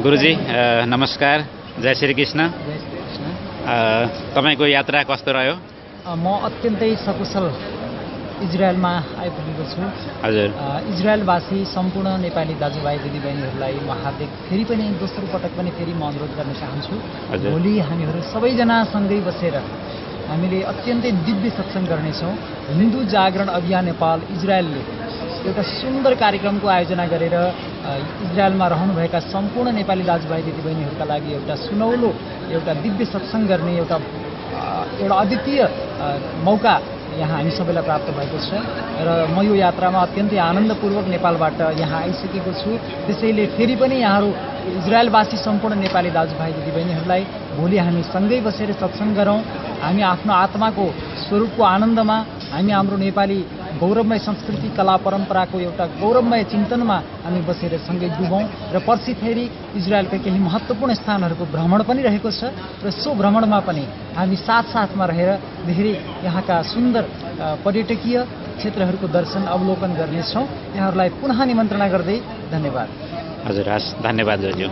गुरुजी नमस्कार, जय श्री कृष्ण। तपाईको यात्रा कस्तो रह्यो? म अत्यन्तै सकुशल इजरायलमा आइपुगेको छु। हजुर। इजरायलवासी सम्पूर्ण नेपाली दाजुभाइ दिदीबहिनीहरूलाई म हार्दिक फेरि पनि दोस्रो पटक पनि फेरि म अनुरोध गर्न चाहन्छु। भोलि हामीहरू सबैजना सँगै बसेर हामीले अत्यन्तै दिव्य सत्सङ्ग गर्नेछौँ। हिन्दू जागरण अभियान नेपाल इजरायलले एउटा सुन्दर कार्यक्रमको आयोजना गरेर इजरायलमा रहनुभएका सम्पूर्ण नेपाली दाजुभाइ दिदीबहिनीहरूका लागि एउटा सुनौलो एउटा दिव्य सत्सङ्ग गर्ने एउटा अद्वितीय मौका यहाँ हामी सबैलाई प्राप्त भएको छ र म यो यात्रामा अत्यन्तै आनन्दपूर्वक नेपालबाट यहाँ आइसकेको छु। त्यसैले फेरि पनि यहाँहरू इजरायलवासी सम्पूर्ण नेपाली दाजुभाइ दिदीबहिनीहरूलाई भोलि हामी सँगै बसेर सत्सङ्ग गरौँ। हामी आफ्नो आत्माको स्वरूपको आनन्दमा हामी हाम्रो नेपाली गौरवमय संस्कृति कला परम्पराको एउटा गौरवमय चिन्तनमा हामी बसेर सँगै डुबौँ र पर्सि फेरि इजरायलका केही महत्त्वपूर्ण स्थानहरूको भ्रमण पनि रहेको छ र सो भ्रमणमा पनि हामी साथमा रहेर धेरै यहाँका सुन्दर पर्यटकीय क्षेत्रहरूको दर्शन अवलोकन गर्नेछौँ। यहाँहरूलाई पुनः निमन्त्रणा गर्दै धन्यवाद। हजुर, हस्, धन्यवाद दाजु।